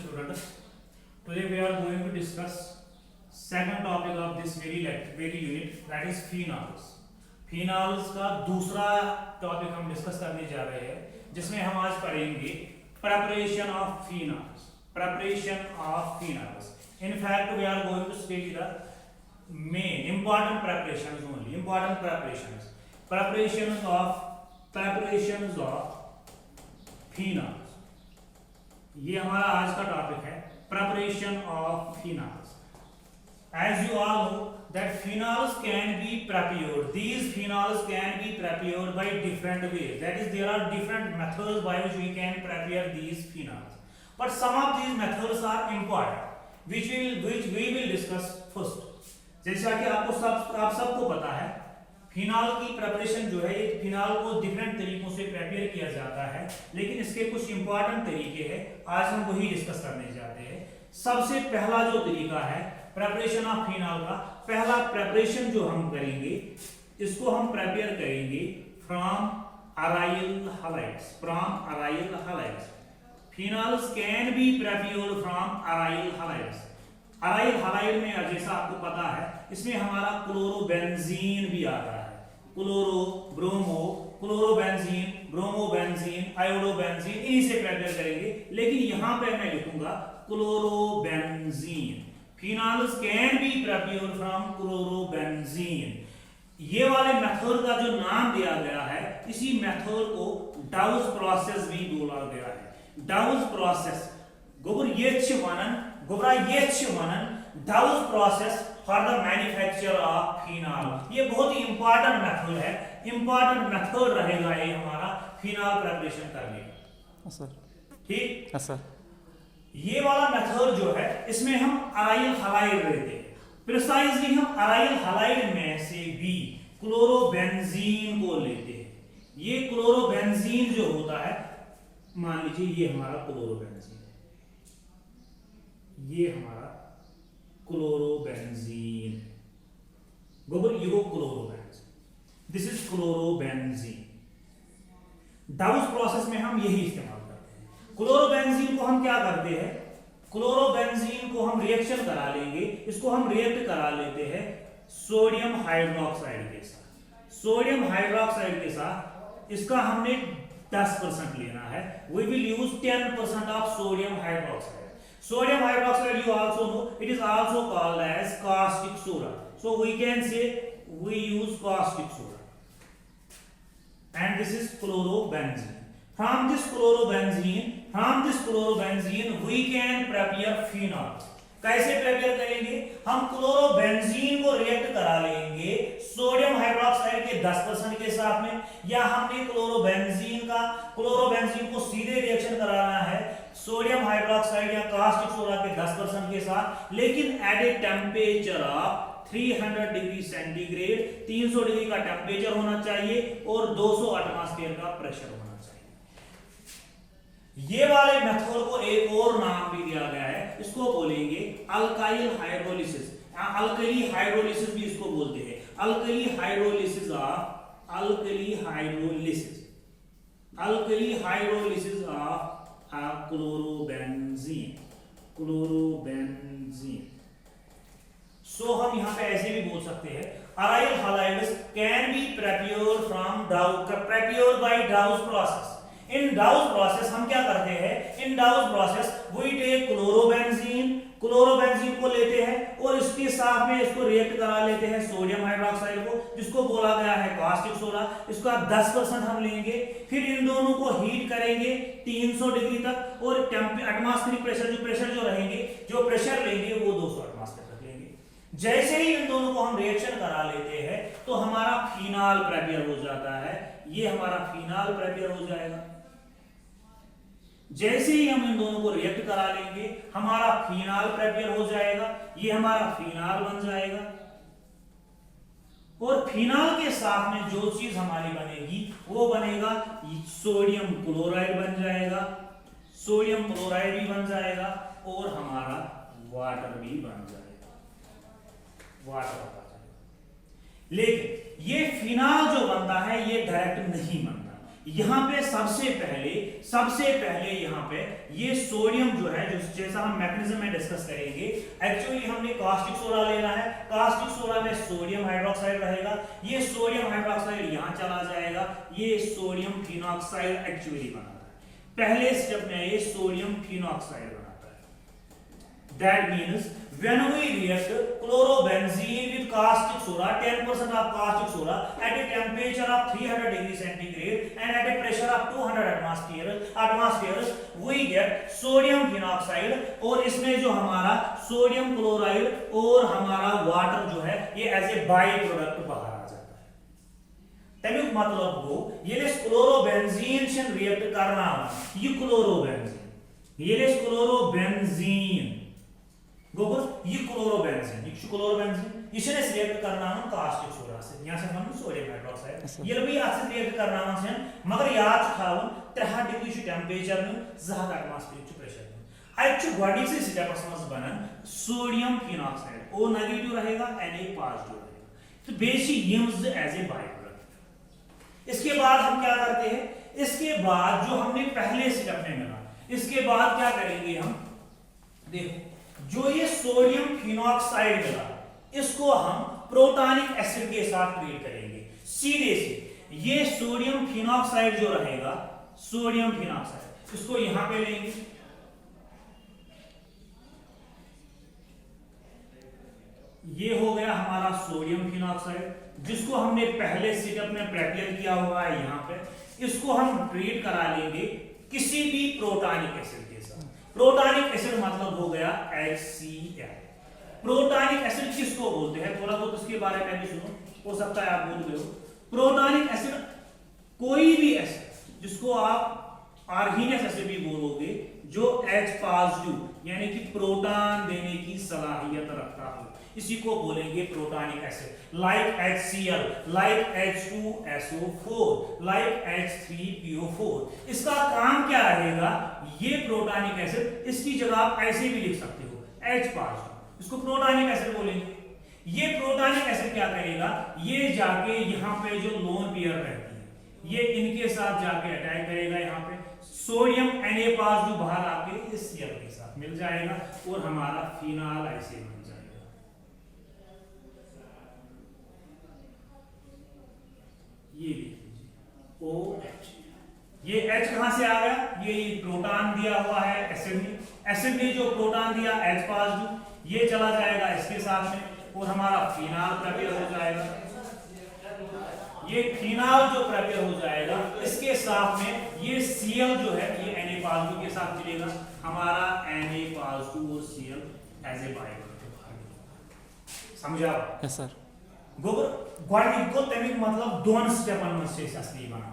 students. Today we are going to discuss second topic of this very unit, that is phenols. Phenols का दूसरा topic हम discuss करने जा रहे हैं, जिसमें हम आज पढ़ेंगे preparation of phenols. Preparation of phenols. In fact, we are going to study the main important preparations only. Important preparations. Preparations of phenols. ये हमारा आज का टॉपिक है preparation of phenols. As you all know that phenols can be prepared. These phenols can be prepared by different ways. That is, there are different methods by which we can prepare these phenols. But some of these methods are important, which we will discuss first. जैसा कि आप सबको पता है, phenol की preparation जो है, एक फिनॉल को डिफरेंट तरीकों से प्रिपेयर किया जाता है, लेकिन इसके कुछ इंपॉर्टेंट तरीके हैं, आज हम वही डिस्कस करने जाते हैं। सबसे पहला जो तरीका है प्रिपरेशन ऑफ फिनॉल का, पहला प्रिपरेशन जो हम करेंगे, इसको हम प्रिपेयर करेंगे from aryl halides. From aryl halides phenols can be prepared from aryl halides. Aryl halide में जैसा आपको पता है, इसमें हमारा क्लोरोबेंजीन भी आता है। क्लोरोबेंजीन, ब्रोमोबेंजीन, आयोडोबेंजीन, इन्हीं से प्रिपेयर करेंगे, लेकिन यहां पे मैं लिखूंगा chlorobenzene. Phenols can be prepared from chlorobenzene. ये वाले मेथड का जो नाम दिया गया है, इसी मेथड को डाउस प्रोसेस भी बोला गया है। डाउस process डाउस process for the manufacture of phenol. ये बहुत ही इंपॉर्टेंट मेथड है, इंपॉर्टेंट मेथड रहेगा ये हमारा फिनॉल प्रिपरेशन करने का। सर ठीक है सर। ये वाला मेथड जो है, इसमें हम अराइल हैलाइड लेते हैं। प्रिसाइजली हम अराइल हैलाइड में से भी क्लोरोबेंजीन को लेते हैं। ये क्लोरोबेंजीन जो होता है, मान लीजिए ये हमारा क्लोरोबेंजीन है, ये हमारा क्लोरोबेंजीन है। This is chlorobenzene. डाउस प्रोसेस में हम यही इस्तेमाल करते हैं। क्लोरोबेंजीन को हम क्या करते हैं, क्लोरोबेंजीन को हम रिएक्शन करा लेंगे, इसको हम रिएक्ट करा लेते हैं सोडियम हाइड्रोक्साइड के साथ। सोडियम हाइड्रोक्साइड के साथ इसका हमने 10% लेना है। We will use 10% of sodium hydroxide. Sodium hydroxide, you also know, it is also called as caustic soda. So we can say we use caustic soda. And this is chlorobenzene. From this chlorobenzene, we can prepare phenol. कैसे prepare करेंगे? हम chlorobenzene को react करा लेंगे sodium hydroxide के 10% के साथ में, या हमने क्लोरोबेंजीन को सीधे रिएक्शन कराना है सोडियम हाइड्रोक्साइड या कास्टिक सोडा के 10% के साथ, लेकिन at a temperature of 300 degree centigrade, 300 degree का टेम्परेचर होना चाहिए और 200 एटमॉस्फेयर का प्रेशर होना चाहिए। ये वाले मेथड को एक और नाम भी दिया गया है, इसको बोलेंगे अल्काइल हाइड्रोलिसिस। अल्कली हाइड्रोलिसिस भी इसको बोलते हैं। Alkali hydrolysis of chlorobenzene. So हम यहां पे ऐसे भी बोल सकते हैं, aryl halides can be prepared by Dow's process. In Dow's process हम क्या करते हैं, in Dow's process we take chlorobenzene को लेते हैं और इसके साथ में इसको रिएक्ट करा लेते हैं सोडियम हाइड्रोक्साइड को, जिसको बोला गया है कास्टिक सोडा। इसका 10% हम लेंगे, फिर इन दोनों को हीट करेंगे 300 डिग्री तक, और एटमॉस्फेरिक प्रेशर जो प्रेशर लेंगे वो 200 एटमॉस्फेयर तक लेंगे। जैसे ही इन दोनों को हम रिएक्शन करा लेते हैं, तो हमारा फिनॉल प्रिपेयर हो जाता है। ये हमारा फिनॉल प्रिपेयर हो जाएगा। जैसे ही हम इन दोनों को रिएक्ट करा लेंगे, हमारा फिनॉल प्रिपेयर हो जाएगा। ये हमारा फिनॉल बन जाएगा, और फिनॉल के साथ में जो चीज हमारी बनेगी वो बनेगा सोडियम क्लोराइड बन जाएगा। सोडियम क्लोराइड भी बन जाएगा और हमारा वाटर भी बन जाएगा। लेकिन ये फिनॉल जो बनता है, ये डायरेक्ट नहीं बनता। यहाँ पे सबसे पहले यहाँ पे ये सोडियम जो है, जो जैसा हम मैकेनिज्म में डिस्कस करेंगे, एक्चुअली हमने कास्टिक सोडा लेना है। कास्टिक सोडा में सोडियम हाइड्रोक्साइड रहेगा, ये सोडियम हाइड्रोक्साइड यहाँ चला जाएगा, ये सोडियम फिनॉक्साइड एक्चुअली बनाता है। पहले स्टेप में ये सोडियम फिनॉक्साइड बनाता है। That means when we react chlorobenzene with caustic soda, 10% of caustic soda at a temperature of 300 degrees centigrade and at a pressure of 200 atmospheres, we get sodium phenoxide, और इसमें जो हमारा sodium chloride और हमारा water जो है ये as a by product बाहर आ जाता है। तमिक मतलब गो ये क्लोरोबेंजीन से रिएक्ट करना, ये क्लोरोबेंजीन गोबर ये क्लोरोबेंजीन ये रिएक्ट करना कास्टिक सोडा से, यहाँ से हम सोडियम हाइड्रोक्साइड ये भी आज रिएक्ट करना मगर याद थावन 300 डिग्री टेम्परेचर में 200 एटमॉस्फेयर प्रेशर में अच्छे गॉडीसे स्टेप्स में बनन सोडियम फिनॉक्साइड, O नेगेटिव रहेगा Na पॉजिटिव रहेगा, तो basic used as a by product. इसके बाद हम क्या करते हैं, इसके बाद जो हमने पहले स्टेप में मिला, इसके बाद क्या करेंगे हम, देखो जो ये सोडियम फिनॉक्साइड मिला इसको हम प्रोटॉनिक एसिड के साथ ट्रीट करेंगे सीधे से। ये सोडियम फिनॉक्साइड जो रहेगा, सोडियम फिनॉक्साइड इसको यहां पे लेंगे, ये हो गया हमारा सोडियम फिनॉक्साइड जिसको हमने पहले स्टेप में प्रेपेयर किया हुआ है यहां पे। इसको हम ट्रीट करा लेंगे किसी भी प्रोटॉनिक एसिड के साथ। प्रोटॉनिक एसिड मतलब हो गया HCl। प्रोटॉनिक एसिड किसको बोलते हैं, थोड़ा बहुत उसके बारे में भी सुनो, हो सकता है आप भूल गए हो। प्रोटॉनिक एसिड कोई भी एसिड जिसको आप आर्गेनियस एसिड भी बोलोगे जो H पॉजिटिव यानी कि प्रोटॉन देने की सलाहियत रखता हो, इसी को बोलेंगे protonic acid. Like HCl, like H2SO4, like H3PO4। इसका काम क्या रहेगा, ये प्रोटॉनिक एसिड, इसकी जगह आप ऐसे भी लिख सकते हो H पॉजिटिव, इसको प्रोटॉनिक एसिड बोलेंगे। ये प्रोटॉनिक एसिड क्या करेगा, ये जाके यहाँ पे जो लोन पेयर रहती है ये इनके साथ जाके अटैक करेगा, यहाँ पे सोडियम Na पॉजिटिव बाहर आके इस Cl के साथ मिल जाएगा और हमारा फिनाल ऐसे बन जाएगा। ये देखिए OH, ये H कहां से आ गया, ये प्रोटॉन दिया हुआ है एसिड में, एसिड ने जो प्रोटॉन दिया H पॉजिटिव, ये चला जाएगा इसके साथ में और हमारा फिनाल प्रिपेयर हो जाएगा। ये फिनाल जो प्रिपेयर हो जाएगा इसके साथ में ये Cl जो है ये Na पॉजिटिव के साथ मिलेगा, हमारा Na पॉजिटिव और Cl as a bye product. समझा? Yes sir. गोबर गॉडनिक को तमिक मतलब दोन स्टेपन में से असली बना।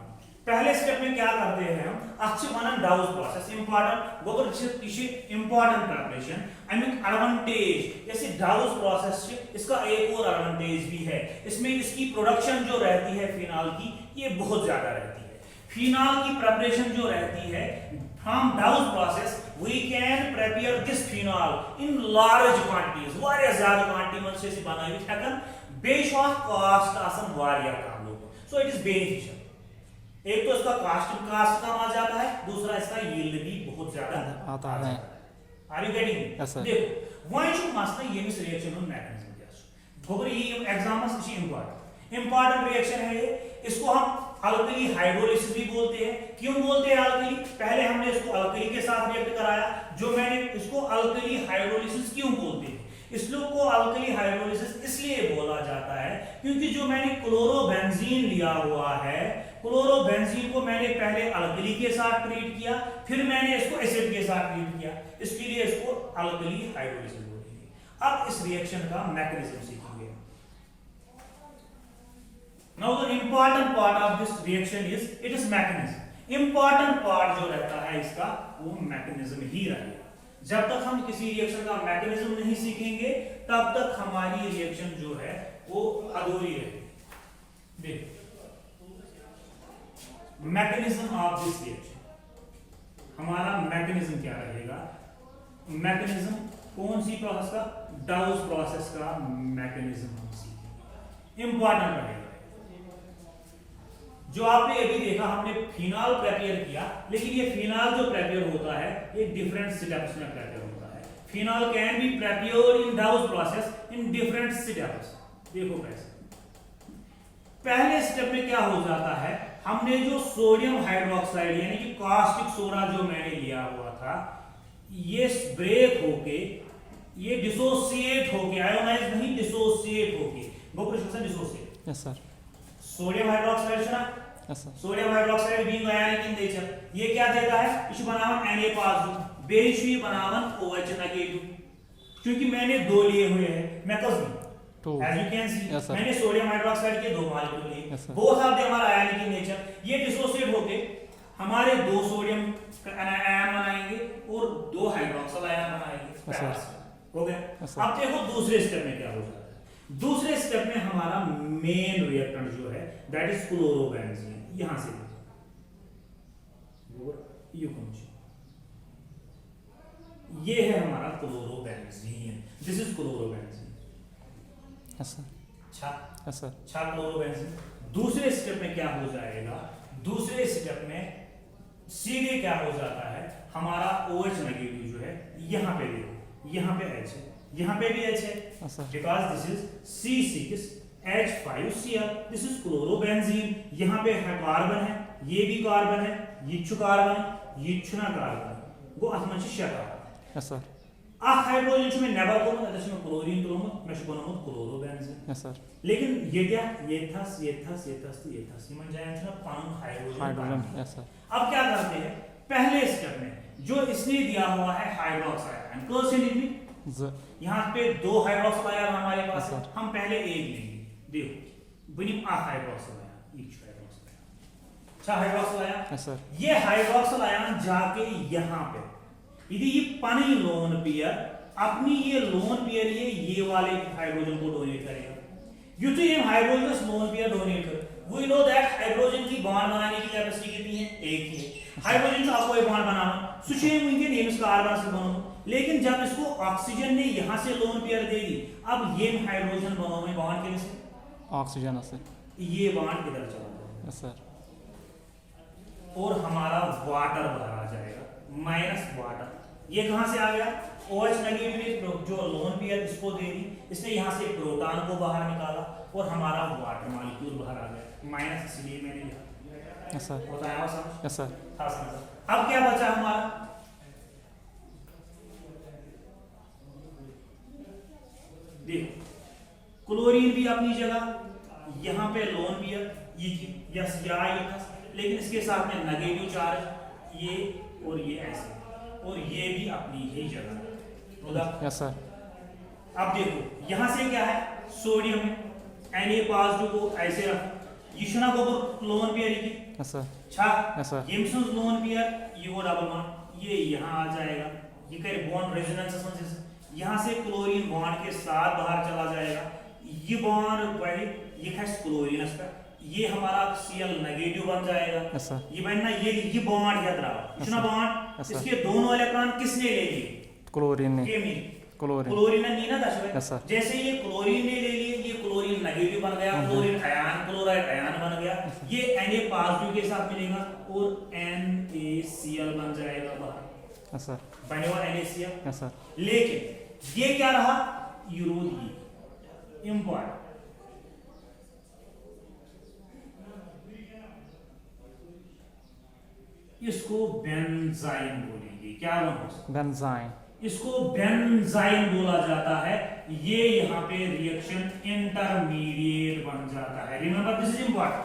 पहले स्टेप में क्या करते हैं हम, अच्छे बनन डाउज प्रोसेस इंपॉर्टेंट गोबर इसे इंपॉर्टेंट प्रिपरेशन अमिक एडवांटेज, जैसे डाउज प्रोसेस से इसका एक और एडवांटेज भी है, इसमें इसकी प्रोडक्शन जो रहती है फिनाल की ये बहुत ज्यादा रहती है। फिनाल की प्रिपरेशन जो रहती है from douse process we can prepare this phenol in large quantities, वारिया ज्यादा क्वांटिटी में से बनाई हकन बेश ऑफ कॉस्ट आसन वारिया काम लोग, सो इट इज बेनिफिशियल। एक तो इसका कास्ट कम आ जाता है, दूसरा इसका यील्ड भी बहुत ज्यादा आता है। Are you getting? देखो वहीं जो मसला ये मिस रिएक्शन और मैकेनिज्म क्या है, गोबर ये एग्जाम्स इसी इंपॉर्टेंट रिएक्शन है ये। इसको हम अल्कली हाइड्रोलिसिस भी बोलते हैं। क्यों बोलते हैं अल्कली, पहले हमने इसको अल्कली के साथ रिएक्ट कराया, जो मैंने इसको अल्कली हाइड्रोलिसिस क्यों बोलते हैं, इस लोग को अल्कली हाइड्रोलिसिस इसलिए बोला जाता है क्योंकि जो मैंने क्लोरोबेंजीन लिया हुआ है, क्लोरोबेंजीन को मैंने पहले अल्कली के साथ ट्रीट किया, फिर मैंने इसको एसिड के साथ ट्रीट किया, इसके लिए इसको अल्कली हाइड्रोलिसिस बोलेंगे। अब इस रिएक्शन का मैकेनिज्म सीखेंगे। Now the important part of this reaction is it is mechanism. Important part जो रहता है इसका वो मैकेनिज्म ही रहेगा। जब तक हम किसी रिएक्शन का मैकेनिज्म नहीं सीखेंगे तब तक हमारी रिएक्शन जो है वो अधूरी रहेगी। देखो मैकेनिज्म ऑफ दिस रिएक्शन, हमारा मैकेनिज्म क्या रहेगा, मैकेनिज्म कौन सी प्रोसेस का, डाउज प्रोसेस का मैकेनिज्म हम सीखेंगे, इंपॉर्टेंट रहेगा। जो आपने अभी देखा हमने फिनाल प्रेपेयर किया, लेकिन ये फिनाल जो प्रेपेयर होता है ये डिफरेंट स्टेप्स में प्रेपेयर होता है। Phenol can be prepared in Dow's process in different steps. देखो कैसे, पहले स्टेप में क्या हो जाता है, हमने जो सोडियम हाइड्रोक्साइड यानी कि कास्टिक सोडा जो मैंने लिया हुआ था, ये ब्रेक होके ये डिसोसिएट होके, आयोनाइज नहीं डिसोसिएट होके, गोपुरुष dissociate. Yes sir. Sodium hydroxide है ना, yes sir. Sodium hydroxide being ionic in nature, ये क्या देता है, इस बनावन Na पॉजिटिव बेस ही बनावन OH नेगेटिव, क्योंकि मैंने दो लिए हुए हैं, मैं कसम as you can see मैंने सोडियम हाइड्रोक्साइड के दो मॉलिक्यूल लिए, both of them are ionic in nature, ये डिसोसिएट होके हमारे दो सोडियम आयन बनाएंगे और दो हाइड्रोक्सिल आयन बनाएंगे। हो गया। अब देखो दूसरे स्टेप में क्या हो जाता है। दूसरे स्टेप में हमारा मेन रिएक्टेंट जो है दैट इज क्लोरोबेंजीन। यहां से ये है हमारा क्लोरोबेंजीन, दिस इज क्लोरोबेंजीन। अच्छा क्लोरोबेंजीन। दूसरे स्टेप में क्या हो जाएगा, दूसरे स्टेप में सीधे क्या हो जाता है, हमारा OH नेगेटिव जो है यहां पे देखो, यहाँ पे H है, यहाँ पे भी H है, because this is C6H5Cl, this is chlorobenzene. यहाँ पे है कार्बन है, ये भी कार्बन है, ये कार्बन, ये छुना कार्बन, वो अथमन से कार्बन। Yes sir. अख हाइड्रोजन में नेबर को अदर में क्लोरीन त्रोमत में बनोमत क्लोरोबेंजीन। Yes sir. लेकिन ये क्या, ये मन जाए ना पान हाइड्रोजन। Yes sir. अब क्या करते हैं, पहले स्टेप में जो इसने दिया हुआ है हाइड्रोक्साइड आयन, कौन से लिखनी, यहाँ पे दो हाइड्रोक्साइड आयन हमारे पास है, हम पहले एक लेंगे। देखो बनी आ हाइड्रोक्साइड आयन, एक हाइड्रोक्साइड आयन, अच्छा हाइड्रोक्साइड आयन। Yes sir. ये हाइड्रोक्साइड आयन जाके यहाँ पे यदि ये पानी लोन पेयर अपनी ये लोन पेयर ये वाले हाइड्रोजन को डोनेट करेगा, युति हम हाइड्रोजन लोन पेयर डोनेट कर, वी नो दैट हाइड्रोजन की बॉन्ड बनाने की कैपेसिटी कितनी है, एक ही है। हाइड्रोजन से आपको एक बॉन्ड बनाना सुचे मुझे नेम्स कार्बन से बनो, लेकिन जब इसको ऑक्सीजन ने यहां से लोन पेयर दे दी, अब ये हाइड्रोजन बनो में बॉन्ड किधर से, ऑक्सीजन से, ये बॉन्ड किधर चला जाएगा। Yes sir. और हमारा वाटर बाहर आ जाएगा, माइनस वाटर, ये कहां से आ गया, OH नेगेटिव जो लोन पेयर इसको दे दी, इसने यहां से प्रोटॉन को बाहर निकाला और हमारा वाटर मॉलिक्यूल बाहर आ गया, माइनस इसलिए मैंने लिखा। Yes sir. होता है समझ? Yes sir. था समझ। अब क्या बचा हमारा, देखो क्लोरीन भी अपनी जगह, यहां पे लोन पेयर ये यस या ये था, लेकिन इसके साथ में नेगेटिव चार्ज ये और ये ऐसे, और ये भी अपनी ही जगह। Yes sir. अब देखो यहां से क्या है, सोडियम है, Na पॉजिटिव को ऐसे रख, यशना को लोन पेयर की। Yes sir. अच्छा यस सर। यमसंस लोन पेयर ये वो डबल बॉन्ड ये यहां आ जाएगा, ये करे बॉन्ड रेजोनेंस में, यहां से क्लोरीन बॉन्ड के साथ बाहर चला जाएगा, ये बॉन्ड पहले ये है क्लोरीन का, ये हमारा Cl नेगेटिव बन जाएगा। Yes sir. ये बनना ये बॉन्ड याद रखो, यशना बॉन्ड, इसके दोनों इलेक्ट्रॉन किसने ले लिए, क्लोरीन ने, क्लोरीन ने नहीं ना दशवे, जैसे ये क्लोरीन ने ले लिए, ये क्लोरीन नेगेटिव बन गया, क्लोरीन आयन क्लोराइड आयन बन गया, ये Na पॉजिटिव के साथ मिलेगा और NaCl बन जाएगा बाहर। Yes sir. बनेगा NaCl। Yes sir. लेकिन ये क्या रहा, यूरोड इंपॉर्टेंट, इसको बेंजाइन बोलेंगे, क्या बोलेंगे, बेंजाइन, इसको बेंजाइन बोला जाता है। ये यहाँ पे रिएक्शन इंटरमीडिएट बन जाता है, रिमेंबर दिस इज इंपॉर्टेंट।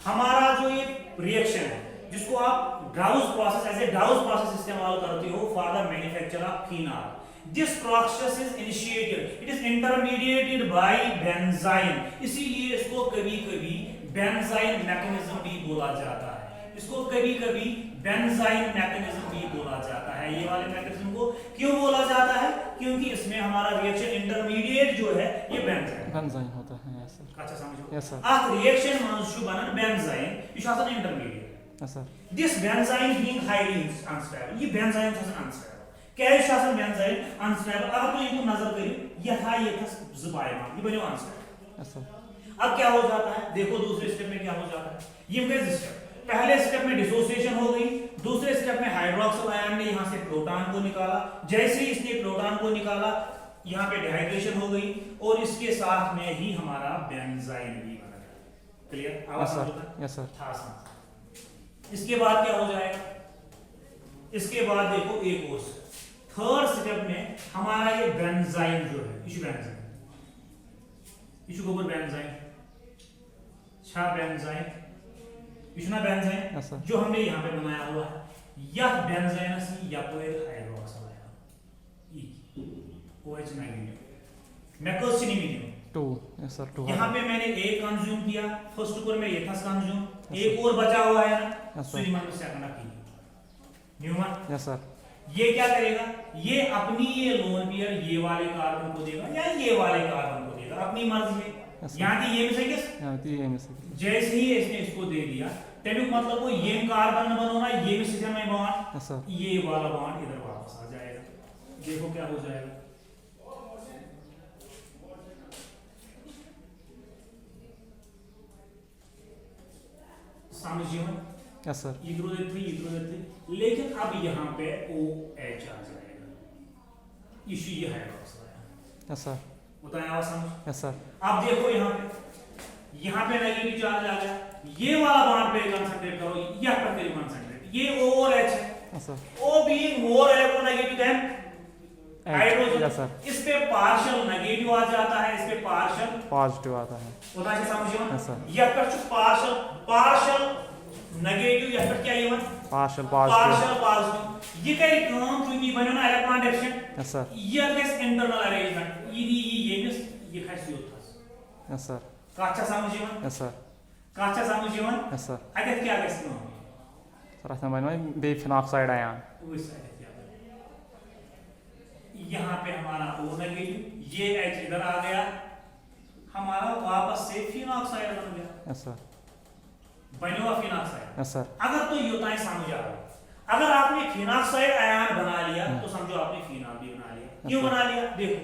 हमारा जो ये रिएक्शन है जिसको आप Dow's process as a Dow's process इस्तेमाल करते हो for the manufacture of phenol, this process is initiated, it is intermediated by benzene, इसीलिए इसको कभी कभी बेंजाइन मैकेनिज्म भी बोला जाता है, इसको कभी कभी बेंजाइन मैकेनिज्म भी बोला जाता है। ये वाले मैकेनिज्म को क्यों बोला जाता है, क्योंकि इसमें हमारा रिएक्शन इंटरमीडिएट जो है ये बेंजाइन होता है। Yes sir. अच्छा समझो। Yes sir. अख रिएक्शन मंस छु बनन बेंजाइन, ये आसान intermediate. Yes sir. This benzene being highly unstable, ये बेंजाइन आसान अनस्टेबल, क्या है आसान बेंजाइन अनस्टेबल, अगर तो इनको नजर करियो ये था जुबाई ये बनो अनस्टेबल। Yes sir. अब क्या हो जाता है, देखो दूसरे स्टेप में क्या हो जाता है। ये गए स्टेप, पहले स्टेप में डिसोसिएशन हो गई, दूसरे स्टेप में हाइड्रोक्सिल आयन ने यहां से प्रोटॉन को निकाला, जैसे ही इसने प्रोटॉन को निकाला यहां पे डिहाइड्रेशन हो गई और इसके साथ में ही हमारा बेंजाइन भी बन गया। क्लियर? आवाज समझता? Yes sir. था समझ। इसके बाद क्या हो जाएगा, इसके बाद देखो एक और थर्ड स्टेप में हमारा ये बेंजाइन जो है, इशू बेंजाइन, इशू गोबर बेंजाइन, छा बेंजाइन, इशना बेंजाइन Yes, sir. जो हमने यहाँ पे बनाया हुआ है, यह बेंजाइन सी यपोइल हाइड्रोक्साइड आयन ई OH नेगेटिव मैकोसिनी मीडियम 2 यस सर 2 यहाँ पे मैंने एक कंज्यूम किया, फर्स्ट ऊपर में ये था कंज्यूम, एक और बचा हुआ है ना, Yes, sir. सुनीमन में सेकंड की न्यूमन। Yes sir. ये क्या करेगा, ये अपनी ये लोन पेयर ये वाले कार्बन को देगा या ये वाले कार्बन को देगा, अपनी मर्जी है। Yes, sir. यहाँ की ये मिसेंगे, यहाँ थी ये मिस जैसे ही इसने इसको दे दिया तेलुगु मतलब वो ये कार्बन बनोना, ये भी सिस्टम में बॉन्ड, यस सर। ये वाला बॉन्ड इधर वापस आ जाएगा। देखो क्या हो जाएगा, समझिए मत, यस सर। इधर थे, लेकिन अब यहाँ पे OH आ जाएगा, इशू ये हाइड्रोक्साइड। Yes sir. बताया आवाज समझ। Yes sir. अब देखो यहाँ पे नेगेटिव चार्ज आ गया, ये वाला बॉन्ड पे कंसंट्रेट करो, यह पर करीब कंसंट्रेट, ये O और H है, yes sir. O being more electronegative than hydrogen, yes sir. इस पे पार्शियल नेगेटिव आ जाता है, इस पे पार्शियल पॉजिटिव आता है। होता है, समझिए यस सर। यह पर पार्शियल नेगेटिव, यह पर क्या ये पार्शियल पॉजिटिव। पॉजिटिव, ये कई काम चुकी बनो ना इलेक्ट्रॉन डेफिशिएंट, यस सर। ये गैस इंटरनल अरेंजमेंट ये मिस ये खास योथास यस सर। काचा समझिए यस सर। काचा समझिए यस सर। अगर क्या गैस नो सर अस बे फिनॉक्साइड आयान यहाँ पे हमारा O नेगेटिव, ये H इधर आ गया, हमारा वापस से फिनॉक्साइड बन गया। Yes sir. बनेगा फिनॉक्साइड। Yes sir. अगर तो योताएं समझ आ रहा, अगर आपने फिनॉक्साइड आयन बना लिया तो समझो आपने फिनॉल भी बना लिया। क्यों Yes, बना लिया, देखो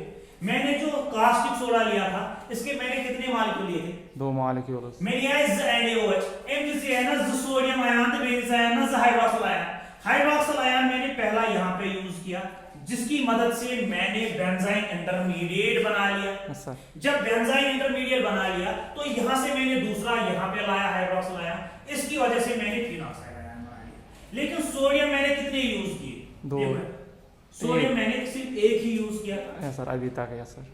मैंने जो कास्टिक सोडा लिया था इसके मैंने कितने मॉलिक्यूल लिए थे, 2 मॉलिक्यूल्स। मेरे यहाँ ZnOH एम जिसे है ना सोडियम आयन, तो मेरे है ना हाइड्रोक्सिल आयन। हाइड्रोक्सिल आयन मैंने पहला यहाँ पे यूज किया, जिसकी मदद से मैंने बेंजाइन इंटरमीडिएट बना लिया। Yes sir. जब बेंजाइन इंटरमीडिएट बना लिया तो यहाँ से मैंने दूसरा यहाँ पे लाया हाइड्रोक्सिल आयन, इसकी वजह से मैंने फिनॉक्साइड आयन बना लिया। लेकिन सोडियम मैंने कितने यूज किए, 2। सोडियम मैंने सिर्फ एक ही यूज किया। यस सर अभी तक। Yes sir.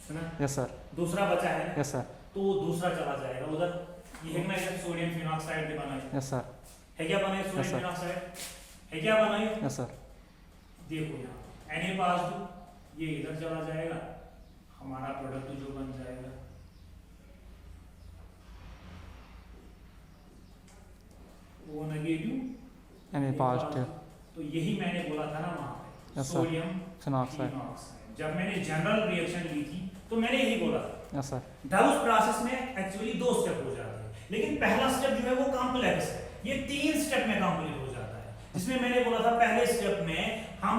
सुना? Yes sir. दूसरा बचा है। Yes sir. तो दूसरा चला जाएगा उधर, ये है ना इधर सोडियम फिनॉक्साइड भी बना है। Yes sir. है क्या बना है Yes, सोडियम sir. फिनॉक्साइड, है क्या बना है? Yes sir. देखो यहाँ Na+2 ये इधर चला जाएगा, हमारा प्रोडक्ट जो बन जाएगा वो नेगेटिव Na+, तो यही मैंने बोला था ना वहां पे Yes, sir. Sodium phenoxide. Phenoxide. जब मैंने जनरल रिएक्शन ली थी तो मैंने यही बोला था। Yes sir. उस प्रोसेस में एक्चुअली 2 स्टेप हो जाते हैं, लेकिन पहला स्टेप जो है वो कॉम्प्लेक्स है, ये 3 स्टेप में कंप्लीट हो जाता है। जिसमें मैंने बोला था पहले स्टेप में हम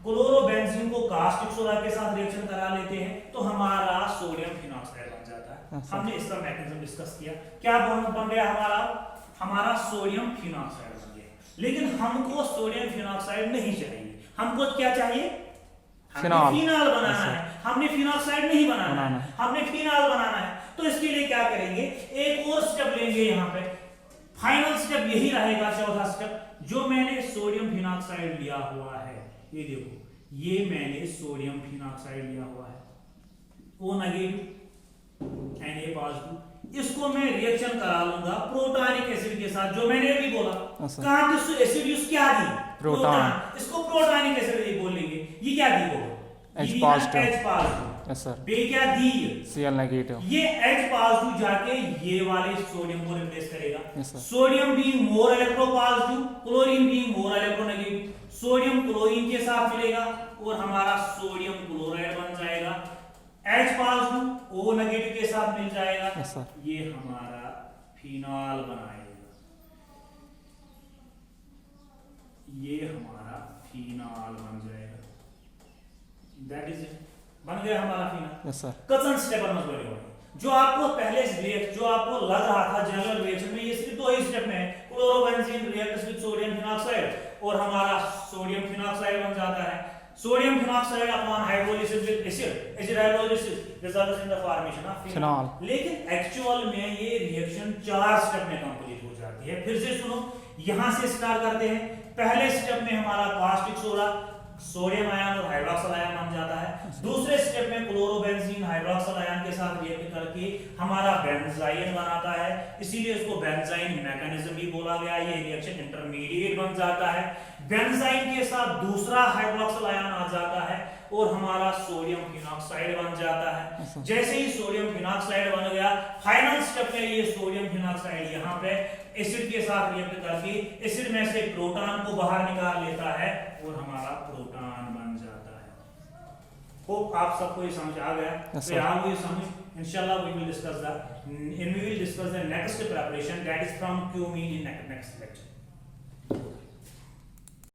क्लोरोबेंजीन को कास्टिक सोडा के साथ रिएक्शन करा लेते हैं तो हमारा सोडियम फिनॉक्साइड बन जाता है। अच्छा। हमने इसका मैकेनिज्म डिस्कस किया, क्या बन गया हमारा सोडियम फिनॉक्साइड बन गया। लेकिन हमको सोडियम फिनॉक्साइड नहीं चाहिए, हमको क्या चाहिए, फिनॉल बनाना है। हमने फिनॉक्साइड नहीं बनाना है, हमने फिनॉल बनाना है। तो इसके लिए क्या करेंगे, एक और स्टेप लेंगे। यहाँ पे फाइनल स्टेप यही रहेगा, चौथा स्टेप, जो मैंने सोडियम फिनॉक्साइड लिया हुआ है। ये देखो, ये मैंने सोडियम फिनॉक्साइड लिया हुआ है, O नेगेटिव Na+2, इसको मैं रिएक्शन करा लूंगा प्रोटॉनिक एसिड के साथ, जो मैंने अभी बोला। कहां की एसिड यूज क्या दी, प्रोटॉन, इसको प्रोटॉनिक एसिड बोलेंगे। ये क्या दी होगा, H+2। Yes sir. बे क्या दी, Cl-, ये H+2 जाके ये वाले सोडियम को रिप्लेस करेगा। Yes, sir. Sodium being more electropositive, chlorine being more electronegative, sodium chlorine के साथ मिलेगा और हमारा सोडियम क्लोराइड बन जाएगा। H+2 O नेगेटिव के साथ मिल जाएगा। Yes, sir. ये हमारा फिनॉल बनाएगा, ये हमारा फिनॉल बन जाएगा। दैट इज इट, बन गया हमारा फिनॉल। Yes sir. कथन स्टेप मत बोले जो आपको पहले जो आपको लग रहा था जनरल रिएक्शन में, ये सिर्फ दो ही स्टेप में है। Chlorobenzene reacts with sodium phenoxide और हमारा सोडियम फिनॉक्साइड बन जाता है। Sodium phenoxide upon hydrolysis with acid, acid hydrolysis results in the formation of phenol. लेकिन एक्चुअल में ये रिएक्शन 4 स्टेप में कंप्लीट हो जाती है। फिर से सुनो, यहां से स्टार्ट करते हैं। पहले स्टेप में हमारा कास्टिक सोडा सोडियम आयन और हाइड्रोक्साइड आयन बन जाता है। दूसरे स्टेप में क्लोरोबेंजीन हाइड्रोक्साइड आयन के साथ रिएक्ट करके हमारा बेंजाइन बनाता है, इसीलिए इसको बेंजाइन मैकेनिज्म भी बोला गया। ये रिएक्शन इंटरमीडिएट बन जाता है। बेंजाइन के साथ दूसरा हाइड्रोक्साइड आयन आ जाता है और हमारा सोडियम फिनॉक्साइड बन जाता है। जैसे ही सोडियम फिनॉक्साइड बन गया, फाइनल स्टेप में ये सोडियम फिनॉक्साइड यहाँ पे एसिड के साथ रिएक्ट करके एसिड में से प्रोटॉन को बाहर निकाल लेता है और हमारा प्रोटॉन बन जाता है। होप आप सबको ये समझ आ गया। Yes, तो यहाँ वो ये समझ इंशाल्लाह we will discuss the next preparation, that is from cumene in next lecture.